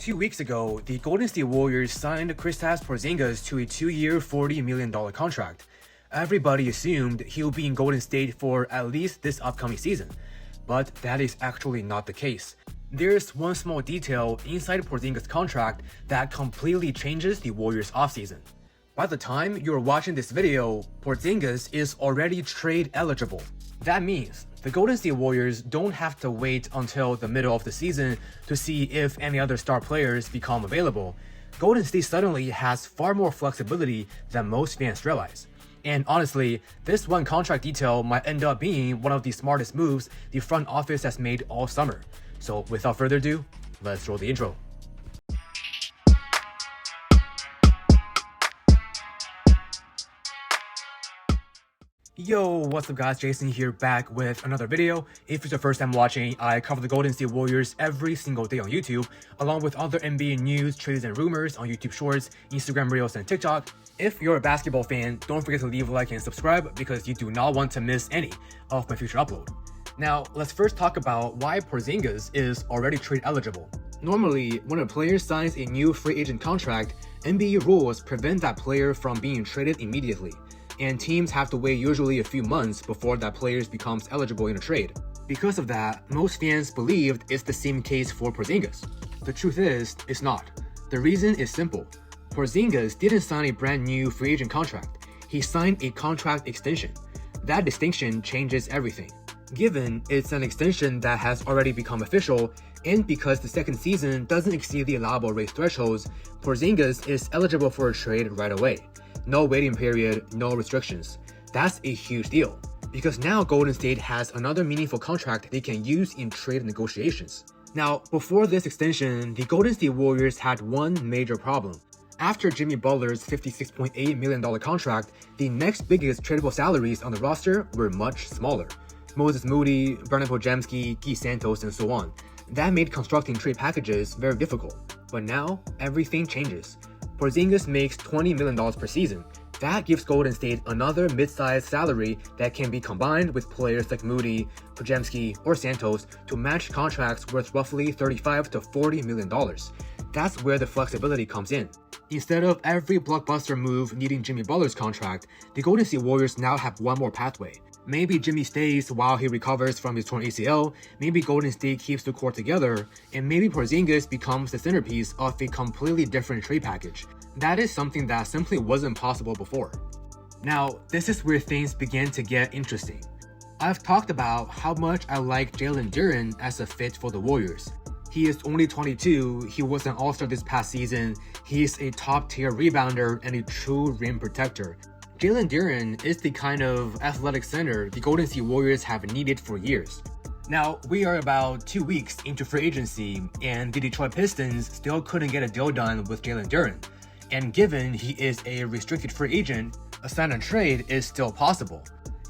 2 weeks ago, the Golden State Warriors signed Kristaps Porzingis to a 2-year, $40 million contract. Everybody assumed he'll be in Golden State for at least this upcoming season, but that is actually not the case. There's one small detail inside Porzingis' contract that completely changes the Warriors' offseason. By the time you're watching this video, Porzingis is already trade eligible. That means the Golden State Warriors don't have to wait until the middle of the season to see if any other star players become available. Golden State suddenly has far more flexibility than most fans realize. And honestly, this one contract detail might end up being one of the smartest moves the front office has made all summer. So without further ado, let's roll the intro. Yo, what's up guys, Jason here back with another video. If it's your first time watching, I cover the Golden State Warriors every single day on YouTube, along with other NBA news, trades, and rumors on YouTube Shorts, Instagram Reels, and TikTok. If you're a basketball fan, don't forget to leave a like and subscribe because you do not want to miss any of my future upload. Now, let's first talk about why Porzingis is already trade eligible. Normally, when a player signs a new free agent contract, NBA rules prevent that player from being traded immediately, and teams have to wait usually a few months before that player becomes eligible in a trade. Because of that, most fans believed it's the same case for Porzingis. The truth is, it's not. The reason is simple. Porzingis didn't sign a brand new free agent contract. He signed a contract extension. That distinction changes everything. Given it's an extension that has already become official, and because the second season doesn't exceed the allowable race thresholds, Porzingis is eligible for a trade right away. No waiting period, no restrictions. That's a huge deal, because now Golden State has another meaningful contract they can use in trade negotiations. Now, before this extension, the Golden State Warriors had one major problem. After Jimmy Butler's $56.8 million contract, the next biggest tradable salaries on the roster were much smaller. Moses Moody, Brandon Podziemski, Guy Santos, and so on. That made constructing trade packages very difficult. But now, everything changes. Porzingis makes $20 million per season. That gives Golden State another mid-sized salary that can be combined with players like Moody, Podziemski, or Santos to match contracts worth roughly $35 to $40 million. That's where the flexibility comes in. Instead of every blockbuster move needing Jimmy Butler's contract, the Golden State Warriors now have one more pathway. Maybe Jimmy stays while he recovers from his torn ACL, maybe Golden State keeps the core together, and maybe Porzingis becomes the centerpiece of a completely different trade package. That is something that simply wasn't possible before. Now, this is where things begin to get interesting. I've talked about how much I like Jalen Duren as a fit for the Warriors. He is only 22, he was an all-star this past season, he's a top-tier rebounder and a true rim protector. Jalen Duren is the kind of athletic center the Golden State Warriors have needed for years. Now, we are about 2 weeks into free agency, and the Detroit Pistons still couldn't get a deal done with Jalen Duren. And given he is a restricted free agent, a sign and trade is still possible.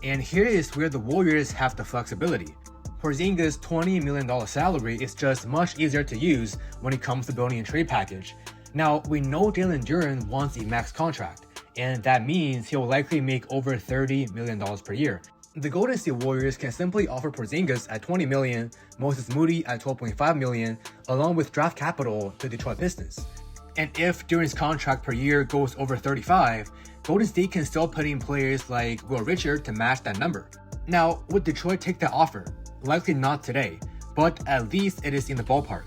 And here is where the Warriors have the flexibility. Porzingis' $20 million salary is just much easier to use when it comes to building a trade package. Now, we know Jalen Duren wants a max contract, and that means he'll likely make over $30 million per year. The Golden State Warriors can simply offer Porzingis at $20 million, Moses Moody at $12.5 million, along with draft capital to Detroit Pistons. And if Duren's contract per year goes over 35, Golden State can still put in players like Will Richard to match that number. Now, would Detroit take that offer? Likely not today, but at least it is in the ballpark.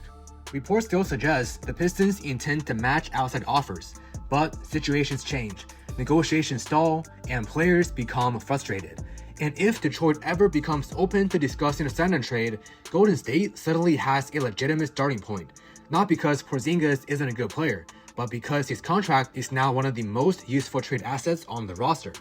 Reports still suggest the Pistons intend to match outside offers, but situations change, negotiations stall, and players become frustrated. And if Detroit ever becomes open to discussing a sign and trade, Golden State suddenly has a legitimate starting point. Not because Porzingis isn't a good player, but because his contract is now one of the most useful trade assets on the roster.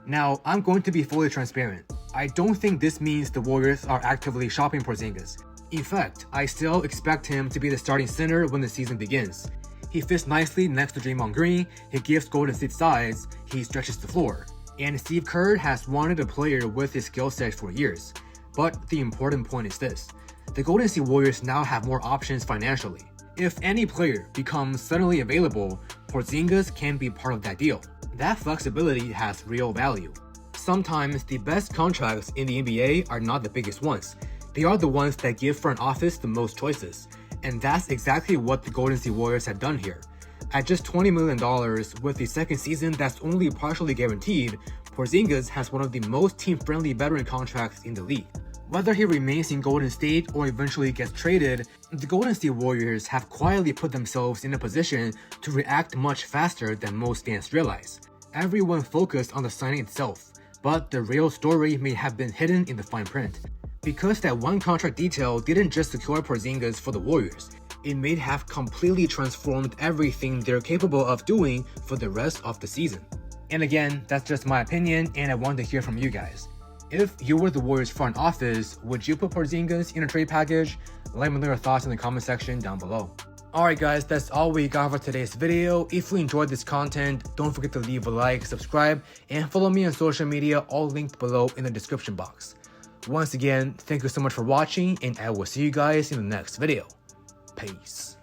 Now, I'm going to be fully transparent. I don't think this means the Warriors are actively shopping Porzingis. In fact, I still expect him to be the starting center when the season begins. He fits nicely next to Draymond Green, he gives Golden State size, he stretches the floor. And Steve Kerr has wanted a player with his skill set for years. But the important point is this. The Golden State Warriors now have more options financially. If any player becomes suddenly available, Porzingis can be part of that deal. That flexibility has real value. Sometimes the best contracts in the NBA are not the biggest ones. They are the ones that give front office the most choices. And that's exactly what the Golden State Warriors have done here. At just $20 million with the second season that's only partially guaranteed, Porzingis has one of the most team-friendly veteran contracts in the league. Whether he remains in Golden State or eventually gets traded, the Golden State Warriors have quietly put themselves in a position to react much faster than most fans realize. Everyone focused on the signing itself, but the real story may have been hidden in the fine print. Because that one contract detail didn't just secure Porzingis for the Warriors, it may have completely transformed everything they're capable of doing for the rest of the season. And again, that's just my opinion, and I want to hear from you guys. If you were the Warriors front office, would you put Porzingis in a trade package? Let me know your thoughts in the comment section down below. Alright guys, that's all we got for today's video. If you enjoyed this content, don't forget to leave a like, subscribe, and follow me on social media, all linked below in the description box. Once again, thank you so much for watching, and I will see you guys in the next video. Peace.